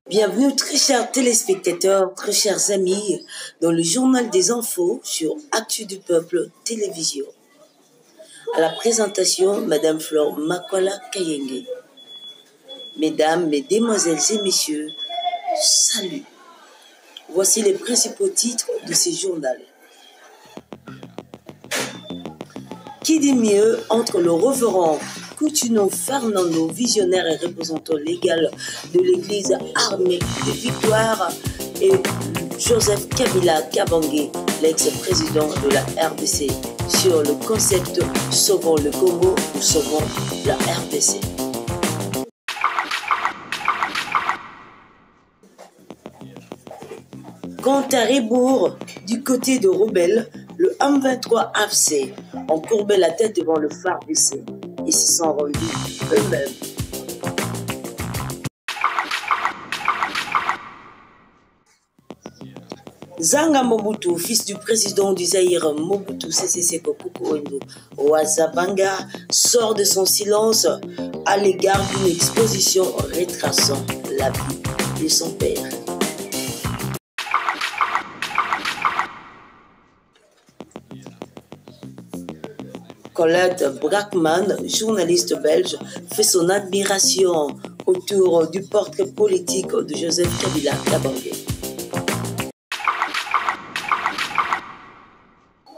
Bienvenue très chers téléspectateurs, très chers amis, dans le journal des infos sur Actu du Peuple Télévision. À la présentation, Madame Flore Makwala Kayenge. Mesdames, Mesdemoiselles et Messieurs, salut. Voici les principaux titres de ce journal. Qui dit mieux entre le révérend Coutinho Fernando, visionnaire et représentant légal de l'église armée de Victoire, et Joseph Kabila Kabange, l'ex-président de la RDC, sur le concept « Sauvons le Congo » ou « Sauvons la RDC ». Quant à Ribourg, du côté de Rebelle, le M23 AFC ont courbé la tête devant le phare BC et se sont rendus eux-mêmes. Zanga Mobutu, fils du président du Zaïre Mobutu Sese Seko Kuku Ouazabanga, sort de son silence à l'égard d'une exposition retraçant la vie de son père. Colette Brackman, journaliste belge, fait son admiration autour du portrait politique de Joseph Kabila Kabange.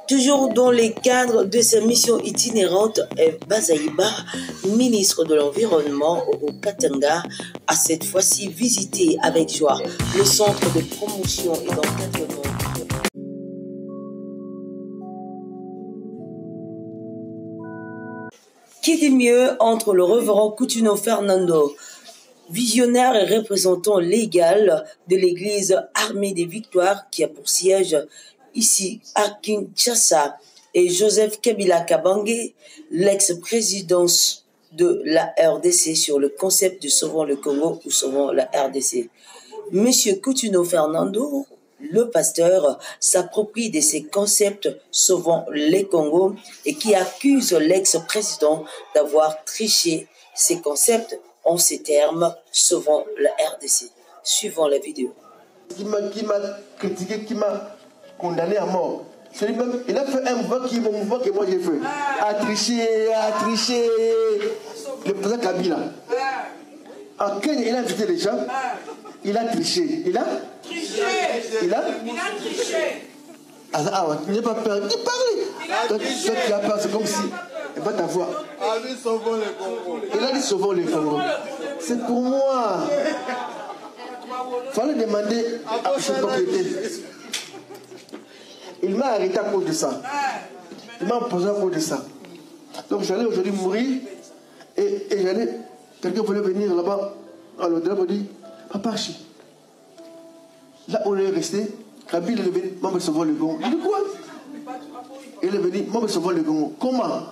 Toujours dans les cadres de sa mission itinérante, Bazaïba, ministre de l'Environnement au Katanga, a cette fois-ci visité avec joie le centre de promotion et d'encadrement. Qui dit mieux entre le révérend Coutinho Fernando, visionnaire et représentant légal de l'église armée des Victoires qui a pour siège ici à Kinshasa, et Joseph Kabila Kabange, l'ex-président de la RDC, sur le concept de Sauvons le Congo ou Sauvons la RDC. Monsieur Coutinho Fernando, le pasteur, s'approprie de ces concepts Sauvons les Congo et qui accuse l'ex-président d'avoir triché ces concepts en ces termes Sauvons la RDC. Suivons la vidéo. Qui m'a critiqué, qui m'a condamné à mort. Même, il a fait un mouvement que moi j'ai fait. A triché. Le président Kabila. En Kenya, il a invité les gens. Il a triché. Il a triché. Ah ouais, tu n'as pas peur. Il parle. Toi, tu as peur, c'est comme si. Il va t'avoir. Il a dit sauvons les Congo. Il a dit sauvons les Congo. C'est pour moi. Il fallait demander à ce propriétaire. Il m'a arrêté à cause de ça. Il m'a posé à cause de ça. Donc j'allais aujourd'hui mourir. Et j'allais. Quelqu'un voulait venir là-bas. Alors, il m'a dit, Papa Chi. Là, on est resté. Kabila est venu, maman sauvons le Congo. Il dit quoi? Il est venu, maman sauvons le Congo. Comment?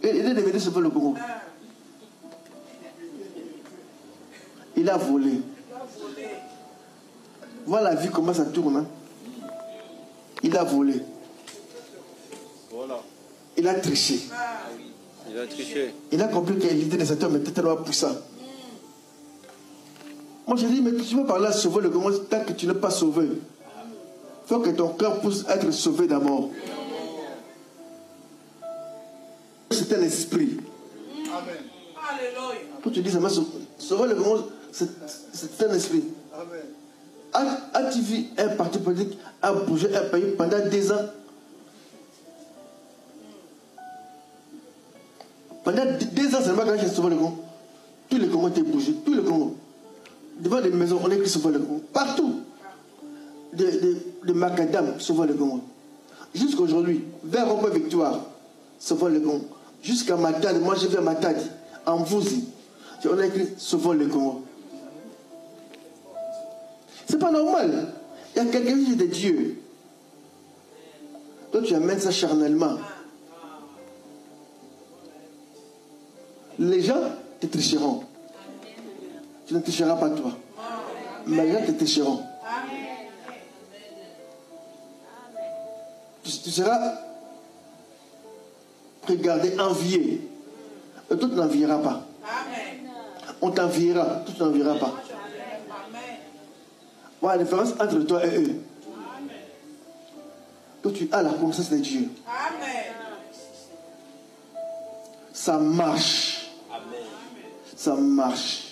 Il est venu sauver le Congo. Il a volé. Voilà la vie, comment ça tourne. Hein? Il a volé. Voilà. Il a triché. Il a triché. Il a compris que l'idée des acteurs était tellement puissante. Moi, je dis, mais tu veux parler à sauver le Congo tant que tu n'es pas sauvé. Il faut que ton cœur puisse être sauvé d'abord. C'est un esprit. Amen. Alléluia. Quand tu dis ça, sauver le Congo, c'est un esprit. Amen. As-tu vu un parti politique a bougé un pays pendant 2 ans? Pendant 2 ans, c'est pas quand j'ai sauvé le Congo. Tous les Congos étaient bougés, tous les Congos. Devant les maisons, on est écrit sauver le Congo. Partout. De Macadam, sauver le Congo. Jusqu'à aujourd'hui, vers Rome Victoire, sauver le Congo. Jusqu'à Matadi, moi j'ai vu à Matadi, en Vouzi, on a écrit sauver le Congo. C'est pas normal. Il y a quelque chose de Dieu. Toi, tu amènes ça charnellement. Les gens te tricheront. Tu ne tricheras pas toi. Mais les gens te tricheront. Tu seras regardé, envié. Et toi, tu n'envieras pas. On t'enviera, toi, tu n'envieras pas. Voilà la différence entre toi et eux. Donc tu as la connaissance de Dieu. Amen. Ça marche. Amen. Ça marche.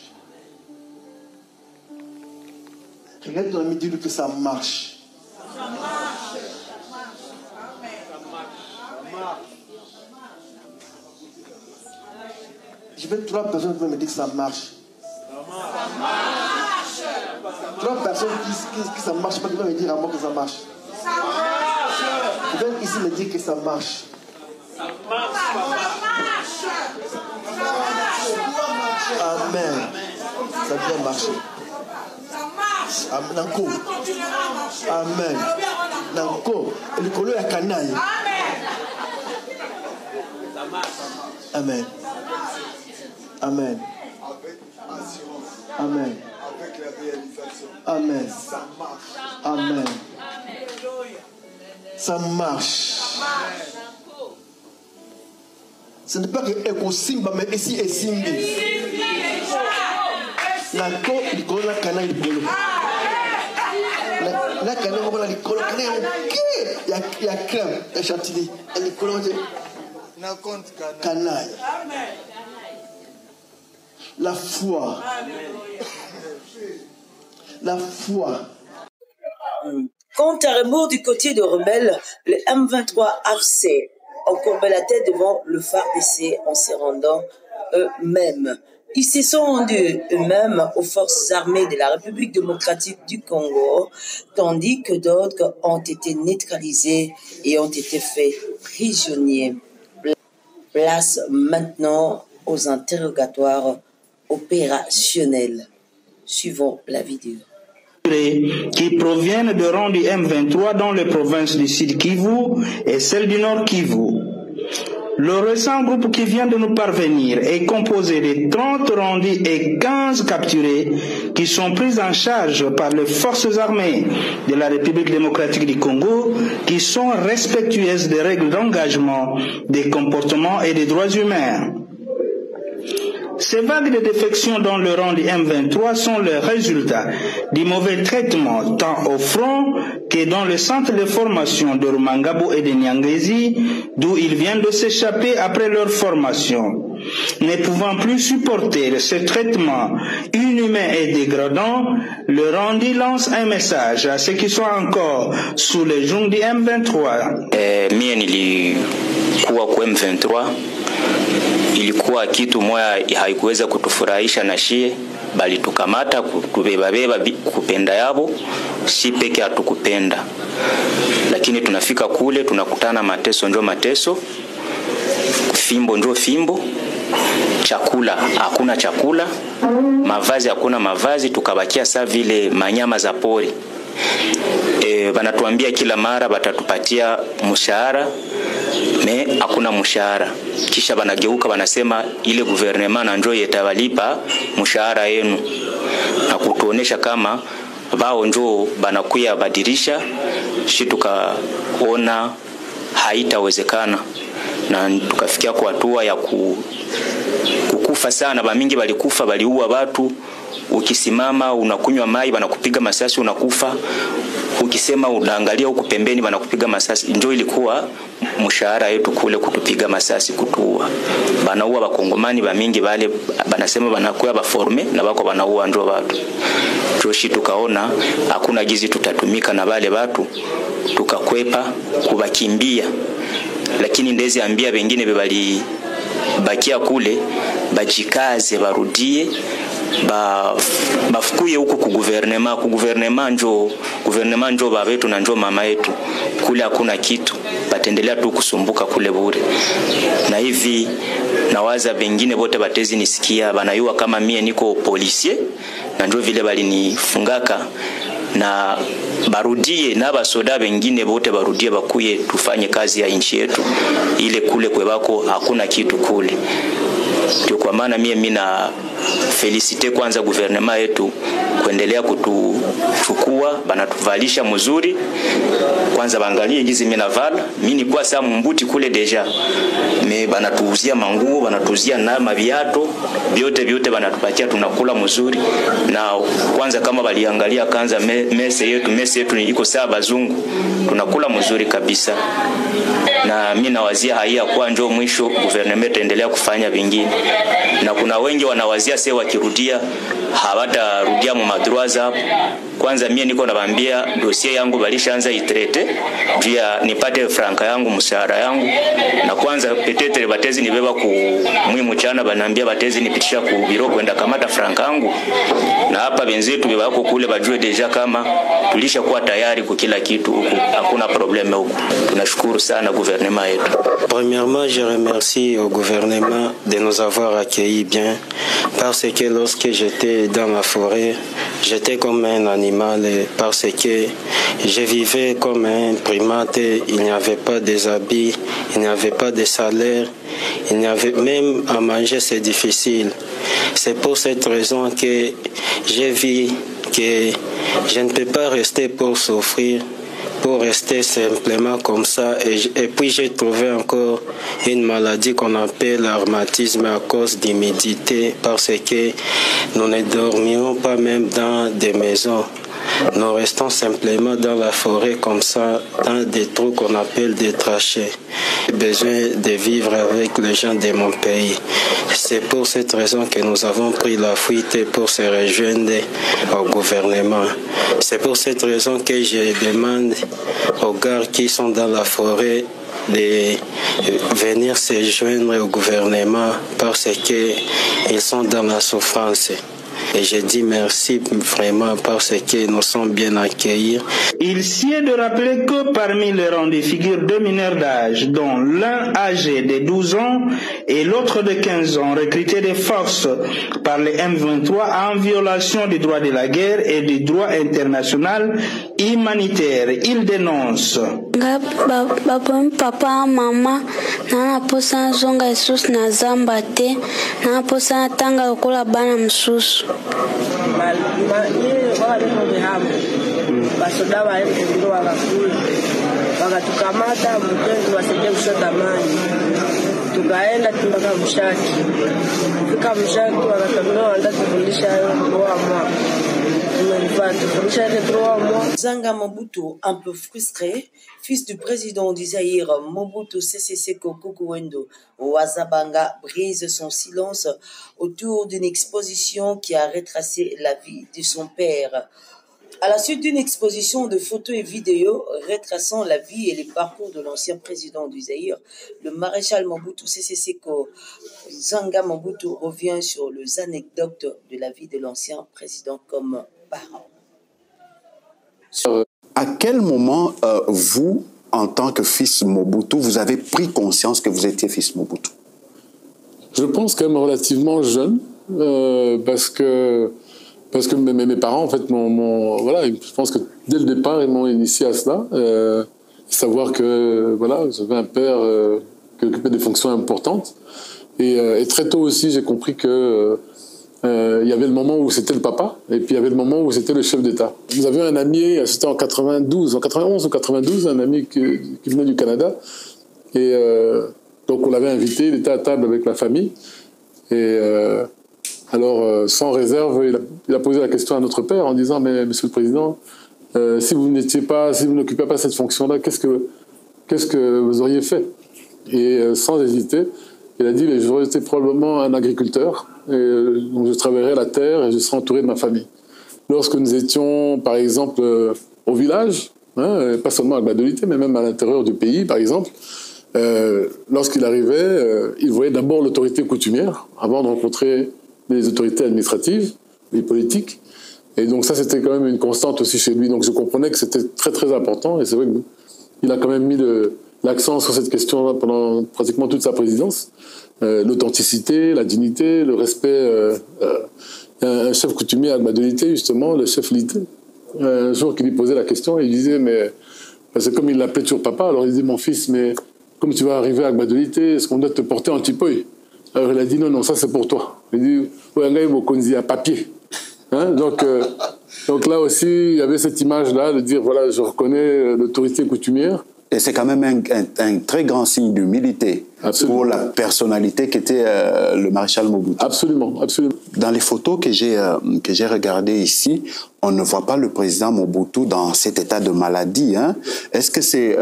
Regarde ton ami, dis-lui que ça marche. Ça marche. Je veux 3 personnes qui vont me dire que ça marche. Ça marche. 3 personnes qui ça marche pas, qui vont me dire à moi que ça marche. Ça marche. Ils viennent ici me dire que ça marche. Ça marche. Amen. Ça vient marcher. Ça marche. Amen. Ça continuera à marcher. Amen. Nanko. Et le colo est canaille. Amen. Amen. Amen. Avec assurance. Amen. Avec la réalisation. Amen. Ça marche. Amen. Ça marche. Ce n'est pas que Ekosimba, mais ici est Simbi. Nanko, le colo est canaille. La canaille, on va la colo. Il y a crème, il y a chantilly. Et le colo, Na compte canaille. La foi. La foi. Quant à rebours du côté de rebelles, le M23 AFC ont courbé la tête devant le FARDC en se rendant eux-mêmes. Ils se sont rendus eux-mêmes aux forces armées de la République démocratique du Congo, tandis que d'autres ont été neutralisés et ont été faits prisonniers. Place maintenant aux interrogatoires opérationnels. Suivons la vidéo. Qui proviennent de rangs du M23 dans les provinces du Sud Kivu et celles du Nord Kivu. Le récent groupe qui vient de nous parvenir est composé de 30 rendus et 15 capturés qui sont pris en charge par les forces armées de la République démocratique du Congo qui sont respectueuses des règles d'engagement, des comportements et des droits humains. Ces vagues de défection dans le rang du M23 sont le résultat du mauvais traitement tant au front que dans le centre de formation de Rumangabo et de Nyangezi, d'où ils viennent de s'échapper après leur formation. Ne pouvant plus supporter ce traitement inhumain et dégradant, le Randi lance un message à ceux qui sont encore sous les jougs du M23. Mie nilikuwa kwa M23, ilikuwa kitu moya haikuweza kutufurahisha na shie, bali tukamata kubeba kupenda yabo, si peke hatukupenda. Lakini tunafika kule tunakutana mateso njo mateso, fimbo njo fimbo, chakula hakuna chakula, mavazi hakuna mavazi, tukabakia saa vile manyama za pori. Banatuambia kila mara batatupatia mshahara, me hakuna mshahara. Kisha banageuka banasema ile gouvernement na njo yetawalipa mshahara yenu, na kutuonesha kama bao njo banakuya badirisha. Shi tukaona haitawezekana na tukafikia kwa hatua ya kukufa sana. Bamingi balikufa, baliua watu. Ukisimama unakunywa mai banakupiga masasi unakufa. Ukisema unaangalia huko pembeni banakupiga masasi. Ndio ilikuwa mshahara yetu kule, kutupiga masasi, kutuua. Banaua bakongomani bamingi bale banasema banakuwa baforme na bako banaua ndio watu. Joshi tukaona hakuna gizi tutatumika na bale watu, tukakwepa kubakimbia. Lakini ndezi ambia wengine bebali bakia kule bajikaze barudie bafukuye huko ku gouvernement njo baba yetu na njo mama yetu. Kule hakuna kitu, batendelea tu kusumbuka kule bure. Na hivi nawaza bengine bote batezi nisikia banayua kama mie niko policier na njo vile bali nifungaka, na barudie na basoda bengine bote barudie bakuye tufanye kazi ya nchi yetu ile. Kule kwebako hakuna kitu kule. Ndio kwa maana mimi na felicite kwanza gouvernement yetu kuendelea kutuchukua, banatuvalisha mzuri. Kwanza bangalie gizi mimi navala, mimi nilikuwa saa mbuti kule deja. Me banatuuzia manguo, banatuuzia na maviato, vyote banatupatia, tunakula mzuri. Na kwanza kama baliangalia kanza mese yetu iko saa bazungu, tunakula mzuri kabisa. Na mimi nawazia haya kwa njoo mwisho government endelea kufanya vingine. Na kuna wengi wanawazia sasa wakirudia hawatarudia mu madroits hapo. Kwanza mimi niko nawaambia dossier yangu balishaanza itrete pia nipate franka yangu mshahara yangu. Na kwanza petetre batezi nibeba ku mwimu chana banambia batezi nipitisha ku biro kwenda kamata franka yangu. Na hapa benzetu bebako kule bajue deja kama tulishakuwa tayari kwa kila kitu huko, hakuna problème huko. Tunashukuru sana gouvernement yetu. Premièrement, je remercie au gouvernement de nous avoir accueillis bien parce que lorsque j'étais dans la forêt, j'étais comme un animal parce que je vivais comme un primate. Il n'y avait pas des habits, il n'y avait pas de salaire, il n'y avait même à manger, c'est difficile. C'est pour cette raison que j'ai vu que je ne peux pas rester pour souffrir, pour rester simplement comme ça. Et puis j'ai trouvé encore une maladie qu'on appelle le rhumatisme à cause d'humidité parce que nous ne dormions pas même dans des maisons. Nous restons simplement dans la forêt comme ça, dans des trous qu'on appelle des trachées. J'ai besoin de vivre avec les gens de mon pays. C'est pour cette raison que nous avons pris la fuite pour se rejoindre au gouvernement. C'est pour cette raison que je demande aux gars qui sont dans la forêt de venir se joindre au gouvernement parce qu'ils sont dans la souffrance. Et je dis merci vraiment parce que nous sommes bien accueillis. Il sied de rappeler que parmi les rangs de figure deux mineurs d'âge, dont l'un âgé de 12 ans et l'autre de 15 ans, recrutés de force par les M23 en violation des droits de la guerre et du droit international humanitaire. Il dénonce. Papa, maman, nana posa zonga Jesus na zamba te, nana posa tanga ukula bana msusu. Basoda waende wakakula wakatukamata mpenzi wasaidia kushota maji, tukaenda mpaka Mshaki. Fika Mshaki wakatuambia wanataka kufundisha Zanga Mobutu, un peu frustré, fils du président du Zaïre, Mobutu Sese Seko Kukuwendo Wazabanga, brise son silence autour d'une exposition qui a retracé la vie de son père. À la suite d'une exposition de photos et vidéos retraçant la vie et les parcours de l'ancien président du Zaïre, le maréchal Mobutu Sese Seko Zanga Mobutu revient sur les anecdotes de la vie de l'ancien président comme parent. À quel moment, vous, en tant que fils Mobutu, vous avez pris conscience que vous étiez fils Mobutu? Je pense quand même relativement jeune, parce que mes parents, en fait, voilà, je pense que dès le départ, ils m'ont initié à cela. Savoir que, voilà, j'avais un père qui occupait des fonctions importantes. Et très tôt aussi, j'ai compris que il y avait le moment où c'était le papa, et puis il y avait le moment où c'était le chef d'État. Nous avions un ami, c'était en 91 ou 92, un ami qui venait du Canada. Et donc on l'avait invité, il était à table avec la famille. Et alors, sans réserve, il a posé la question à notre père en disant « Mais Monsieur le Président, si vous n'occupiez pas cette fonction-là, qu'est-ce que vous auriez fait ?» Et sans hésiter, il a dit « J'aurais été probablement un agriculteur, donc je travaillerais la terre et je serais entouré de ma famille. » Lorsque nous étions, par exemple, au village, hein, pas seulement à Gbadolité, mais même à l'intérieur du pays, par exemple, lorsqu'il arrivait, il voyait d'abord l'autorité coutumière avant de rencontrer les autorités administratives, les politiques. Et donc ça, c'était quand même une constante aussi chez lui. Donc je comprenais que c'était très très important. Et c'est vrai qu'il a quand même mis l'accent sur cette question pendant pratiquement toute sa présidence. L'authenticité, la dignité, le respect. Il y a un chef coutumier à Gbadolité, justement, le chef Lité. Un jour qu'il lui posait la question, il disait, mais c'est comme il l'appelait toujours papa, alors il disait, mon fils, mais comme tu vas arriver à Gbadolité, est-ce qu'on doit te porter en tipoï? Alors il a dit, non, ça c'est pour toi. Il dit, ouais, là, il m'a conduit à papier. Hein? Donc, Donc là aussi, il y avait cette image-là de dire, voilà, je reconnais l'autorité coutumière. Et c'est quand même un très grand signe d'humilité pour la personnalité qu'était le maréchal Mobutu. Absolument, absolument. Dans les photos que j'ai regardées ici, on ne voit pas le président Mobutu dans cet état de maladie. Hein? Est-ce que c'est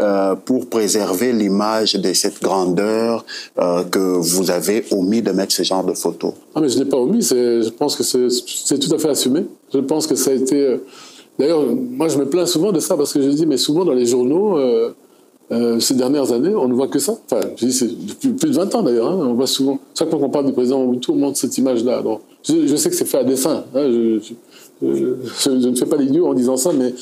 pour préserver l'image de cette grandeur que vous avez omis de mettre ce genre de photos? Ah, mais je ne l'ai pas omis, je pense que c'est tout à fait assumé. Je pense que ça a été... D'ailleurs, moi je me plains souvent de ça parce que je dis, mais souvent dans les journaux... ces dernières années, on ne voit que ça. Enfin, je dis, c'est depuis plus de 20 ans d'ailleurs. Hein, on voit souvent. Chaque fois qu'on parle du président Mobutu, on montre cette image-là. Alors, je sais que c'est fait à dessein. Hein, je ne fais pas l'idiot en disant ça, mais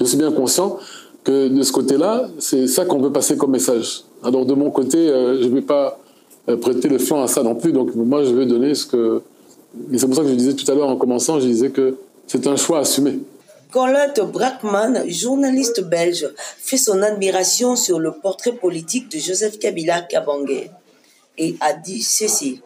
je suis bien conscient que de ce côté-là, c'est ça qu'on veut passer comme message. Alors, de mon côté, je ne vais pas prêter le flanc à ça non plus. Donc, moi, je vais donner ce que. Et c'est pour ça que je disais tout à l'heure en commençant, je disais que c'est un choix assumé. Colette Brackman, journaliste belge, fait son admiration sur le portrait politique de Joseph Kabila Kabange et a dit ceci.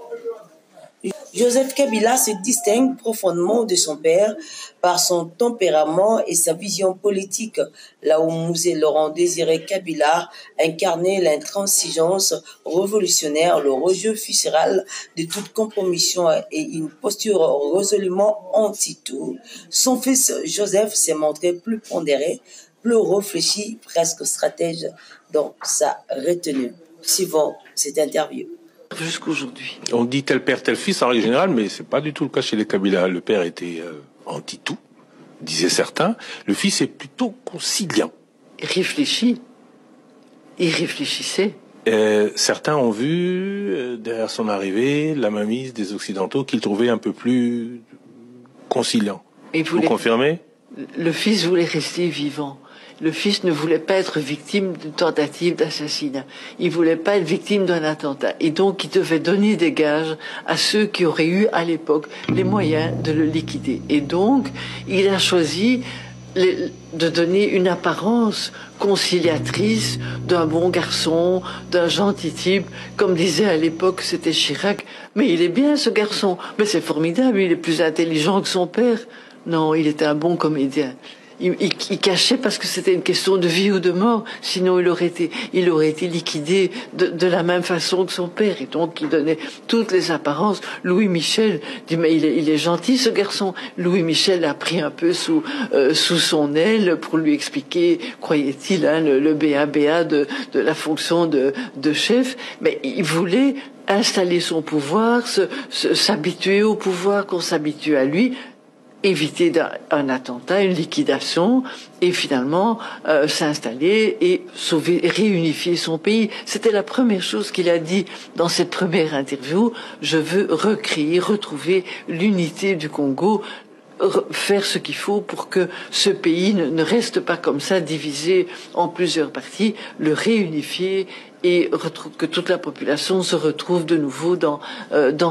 Joseph Kabila se distingue profondément de son père par son tempérament et sa vision politique, là où Musée Laurent Désiré Kabila incarnait l'intransigeance révolutionnaire, le rejet viscéral de toute compromission et une posture résolument anti-tout. Son fils Joseph s'est montré plus pondéré, plus réfléchi, presque stratège dans sa retenue. Suivant cette interview. Jusqu'aujourd'hui. On dit tel père, tel fils en règle générale, mais c'est pas du tout le cas chez les Kabila. Le père était anti-tout, disaient certains. Le fils est plutôt conciliant. Il réfléchit. Il réfléchissait. Certains ont vu, derrière son arrivée, la mainmise des Occidentaux qu'il trouvait un peu plus conciliant. Vous confirmez ? Le fils voulait rester vivant. Le fils ne voulait pas être victime d'une tentative d'assassinat. Il voulait pas être victime d'un attentat. Et donc, il devait donner des gages à ceux qui auraient eu, à l'époque, les moyens de le liquider. Et donc, il a choisi de donner une apparence conciliatrice d'un bon garçon, d'un gentil type. Comme disait à l'époque, c'était Chirac. Mais il est bien, ce garçon. Mais c'est formidable, il est plus intelligent que son père. Non, il était un bon comédien. Il cachait parce que c'était une question de vie ou de mort. Sinon, il aurait été liquidé de la même façon que son père. Et donc, il donnait toutes les apparences. Louis Michel dit, mais il est gentil, ce garçon. Louis Michel l'a pris un peu sous son aile pour lui expliquer, croyait-il, hein, le BABA de la fonction de chef. Mais il voulait installer son pouvoir, s'habituer au pouvoir, qu'on s'habitue à lui, éviter un attentat, une liquidation, et finalement s'installer et sauver, réunifier son pays. C'était la première chose qu'il a dit dans cette première interview. Je veux recréer, retrouver l'unité du Congo, faire ce qu'il faut pour que ce pays ne reste pas comme ça, divisé en plusieurs parties, le réunifier et que toute la population se retrouve de nouveau dans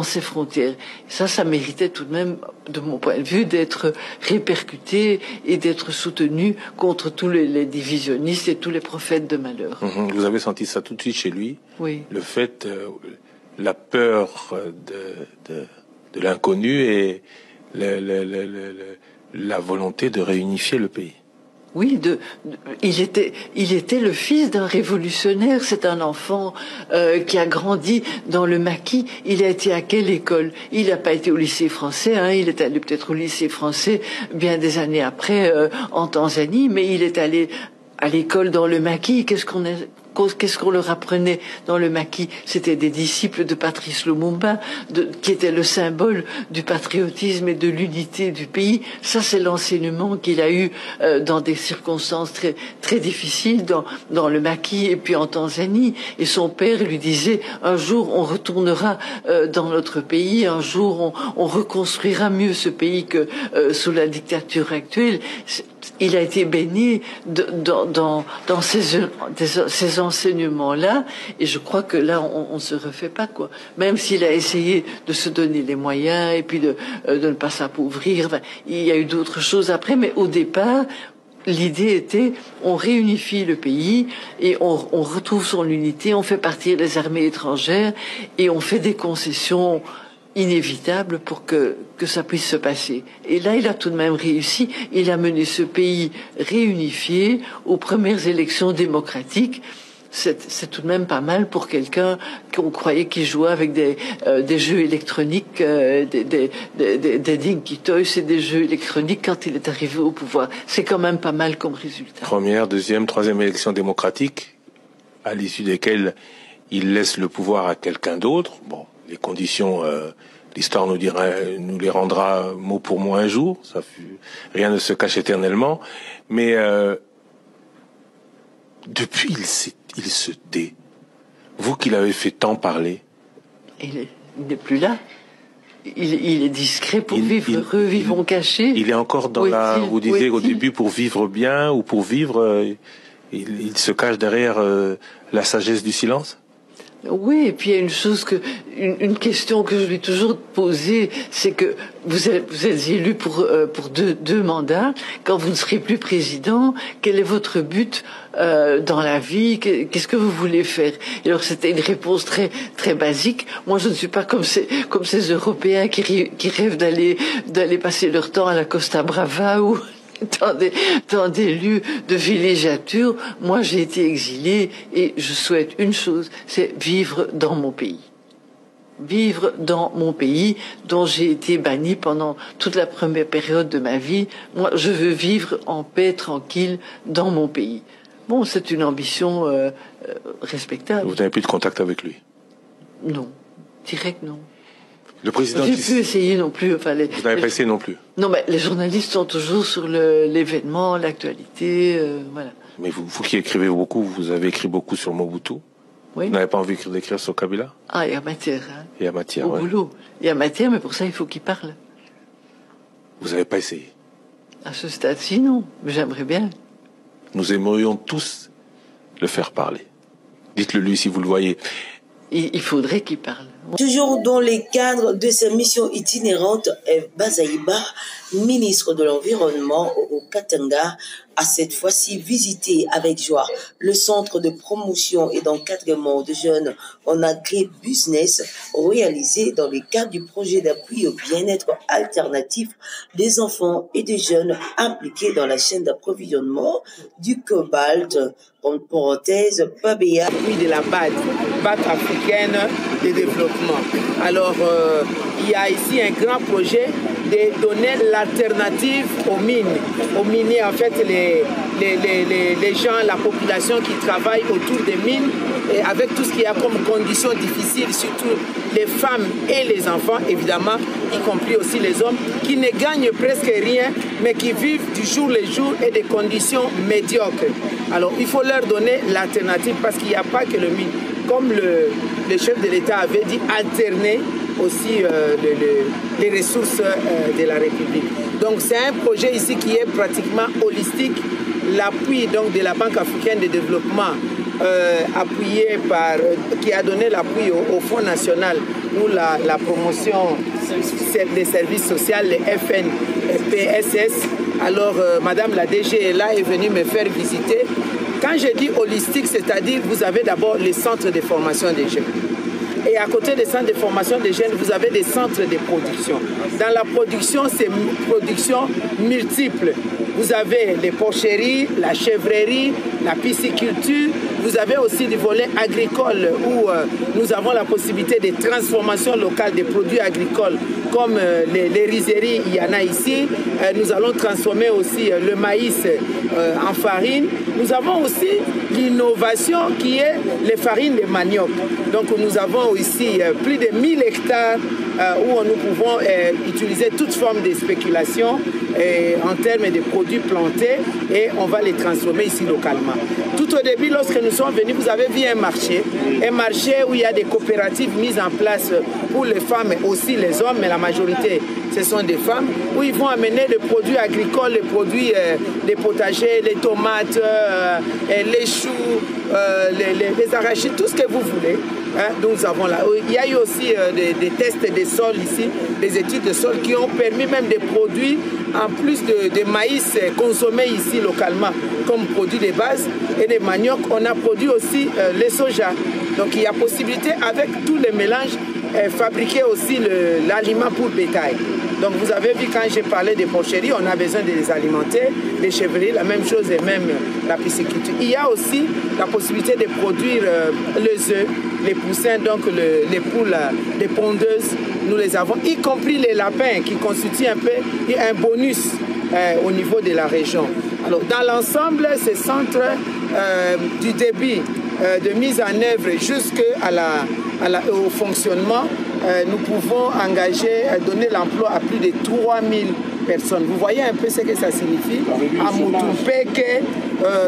ses frontières. Ça méritait tout de même, de mon point de vue, d'être répercuté et d'être soutenu contre tous les divisionnistes et tous les prophètes de malheur. Vous avez senti ça tout de suite chez lui? Oui. Le fait, la peur de l'inconnu et la volonté de réunifier le pays. Oui, il était le fils d'un révolutionnaire. C'est un enfant qui a grandi dans le maquis. Il a été à quelle école? Il n'a pas été au lycée français. Hein, il est allé peut-être au lycée français bien des années après en Tanzanie, mais il est allé à l'école dans le maquis. Qu'est-ce qu'on leur apprenait dans le maquis? C'était des disciples de Patrice Lumumba, qui était le symbole du patriotisme et de l'unité du pays. Ça, c'est l'enseignement qu'il a eu dans des circonstances très, très difficiles dans le maquis et puis en Tanzanie. Et son père lui disait, un jour on retournera dans notre pays, un jour on reconstruira mieux ce pays que sous la dictature actuelle. Il a été baigné dans ces enseignements-là, et je crois que là, on se refait pas, quoi. Même s'il a essayé de se donner les moyens et puis de ne pas s'appauvrir, enfin, il y a eu d'autres choses après, mais au départ, l'idée était, on réunifie le pays et on retrouve son unité, on fait partir les armées étrangères et on fait des concessions inévitable pour que ça puisse se passer. Et là, il a tout de même réussi. Il a mené ce pays réunifié aux premières élections démocratiques. C'est tout de même pas mal pour quelqu'un qu'on croyait qu'il jouait avec des jeux électroniques, des Dinky Toys et des jeux électroniques quand il est arrivé au pouvoir. C'est quand même pas mal comme résultat. Première, deuxième, troisième élection démocratique, à l'issue desquelles il laisse le pouvoir à quelqu'un d'autre. Bon, les conditions, l'histoire nous les rendra mot pour mot un jour. Rien ne se cache éternellement. Mais depuis, il se tait. Vous qui l'avez fait tant parler. Il n'est plus là. Il est discret pour vivre heureux, vivons cachés. Il est encore dans vous disiez au début, pour vivre bien ou pour vivre, il se cache derrière la sagesse du silence. Oui, et puis il y a une question que je lui ai toujours posée, c'est que vous êtes élu pour deux mandats. Quand vous ne serez plus président, quel est votre but dans la vie? Qu'est-ce que vous voulez faire? Et alors c'était une réponse très très basique. Moi, je ne suis pas comme ces Européens qui rêvent d'aller passer leur temps à la Costa Brava ou dans des lieux de villégiature. Moi, j'ai été exilé et je souhaite une chose, c'est vivre dans mon pays. Vivre dans mon pays dont j'ai été banni pendant toute la première période de ma vie. Moi, je veux vivre en paix, tranquille, dans mon pays. Bon, c'est une ambition respectable. Vous n'avez plus de contact avec lui? Non. Direct, non. Le président. J'ai pu essayer non plus. Vous n'avez pas essayé non plus. Non, mais les journalistes sont toujours sur l'événement, l'actualité, voilà. Mais vous qui écrivez beaucoup, vous avez écrit beaucoup sur Mobutu. Oui. Vous n'avez pas envie d'écrire sur Kabila? Ah, il y a matière. Hein. Il y a matière. Au boulot. Il y a matière, mais pour ça, il faut qu'il parle. Vous n'avez pas essayé? À ce stade-ci, non. Mais j'aimerais bien. Nous aimerions tous le faire parler. Dites-le lui si vous le voyez. Il faudrait qu'il parle. Toujours dans les cadres de sa mission itinérante, Bazaïba, ministre de l'Environnement au Katanga, a cette fois-ci visité avec joie le centre de promotion et d'encadrement de jeunes en agri-business réalisé dans le cadre du projet d'appui au bien-être alternatif des enfants et des jeunes impliqués dans la chaîne d'approvisionnement du cobalt, en parenthèse, PABEA. Oui, de la BAD, Banque africaine de développement. Alors, il y a ici un grand projet de donner l'alternative aux mines. Aux miniers, en fait, les gens, la population qui travaille autour des mines, et avec tout ce qu'il y a comme conditions difficiles, surtout les femmes et les enfants, évidemment, y compris aussi les hommes, qui ne gagnent presque rien, mais qui vivent du jour le jour et des conditions médiocres. Alors, il faut leur donner l'alternative parce qu'il n'y a pas que le mine. Comme le chef de l'État avait dit, alterner aussi les ressources de la République. Donc c'est un projet ici qui est pratiquement holistique. L'appui donc de la Banque africaine de développement appuyé qui a donné l'appui au Fonds national pour la promotion des services sociaux, les FNPSS. Alors Madame la DG là est venue me faire visiter. Quand je dis holistique, c'est-à-dire vous avez d'abord les centres de formation des jeunes. Et à côté des centres de formation des jeunes, vous avez des centres de production. Dans la production, c'est production multiple. Vous avez les porcheries, la chèvrerie, la pisciculture. Vous avez aussi des volets agricoles où nous avons la possibilité de transformation locale des produits agricoles comme les rizeries, il y en a ici. Nous allons transformer aussi le maïs en farine. Nous avons aussi l'innovation qui est les farines de manioc. Donc nous avons ici plus de 1000 hectares où nous pouvons utiliser toute forme de spéculation en termes de produits plantés et on va les transformer ici localement. Tout au début, lorsque nous sommes venus, vous avez vu un marché où il y a des coopératives mises en place pour les femmes et aussi les hommes, mais la majorité, ce sont des femmes, où ils vont amener des produits agricoles, les produits des potagers, les tomates, les choux, les arachides, tout ce que vous voulez. Hein, nous avons là. Il y a eu aussi des tests des sols ici, des études de sol qui ont permis même des produits en plus de maïs consommés ici localement comme produit de base et des manioc. On a produit aussi les soja. Donc il y a possibilité avec tous les mélanges fabriquer aussi l'aliment pour bétail. Donc vous avez vu quand j'ai parlé des porcheries, on a besoin de les alimenter, les chèvreries, la même chose et même la pisciculture. Il y a aussi la possibilité de produire les œufs, les poussins, donc les poules, les pondeuses, nous les avons, y compris les lapins qui constituent un peu un bonus au niveau de la région. Alors dans l'ensemble, ce centre du début de mise en œuvre jusqu'au fonctionnement, nous pouvons engager, donner l'emploi à plus de 3000 personnes. Vous voyez un peu ce que ça signifie. À Mutumpeke,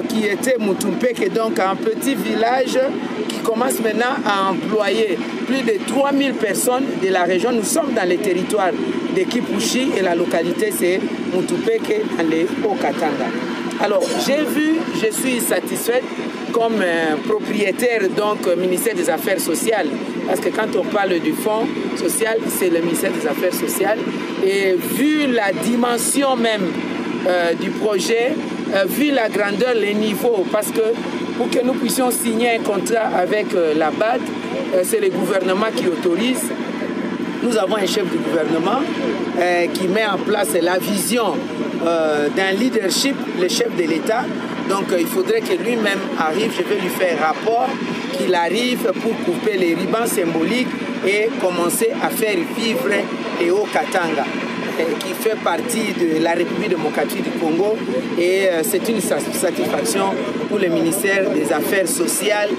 qui était Mutumpeke, donc un petit village qui commence maintenant à employer plus de 3000 personnes de la région. Nous sommes dans les territoires de Kipushi et la localité c'est Mutumpeke dans les Haut-Katanga. Alors, j'ai vu, je suis satisfaite comme propriétaire, donc ministère des Affaires sociales, parce que quand on parle du fonds social, c'est le ministère des Affaires sociales. Et vu la dimension même du projet, vu la grandeur, les niveaux, parce que pour que nous puissions signer un contrat avec la BAD, c'est le gouvernement qui autorise. Nous avons un chef du gouvernement qui met en place la vision d'un leadership, le chef de l'État. Donc il faudrait que lui-même arrive, je vais lui faire un rapport, qu'il arrive pour couper les rubans symboliques et commencer à faire vivre les Haut-Katanga, qui fait partie de la République démocratique du Congo. Et c'est une satisfaction pour le ministère des Affaires sociales,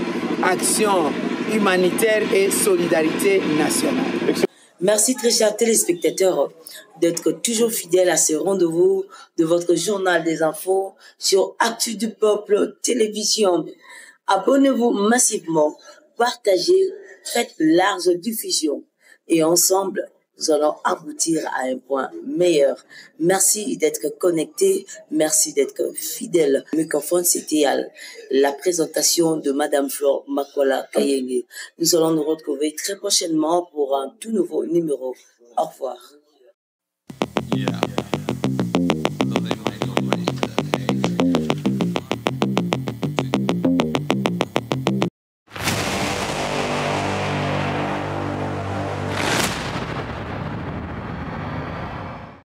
Action humanitaire et solidarité nationale. Merci très chers téléspectateurs d'être toujours fidèles à ce rendez-vous de votre journal des infos sur Actu du Peuple Télévision. Abonnez-vous massivement, partagez, faites large diffusion et ensemble, nous allons aboutir à un point meilleur. Merci d'être connectés, merci d'être fidèles. Le microphone, c'était la présentation de Madame Flore Makola Kayenge. Nous allons nous retrouver très prochainement pour un tout nouveau numéro. Au revoir. Yeah.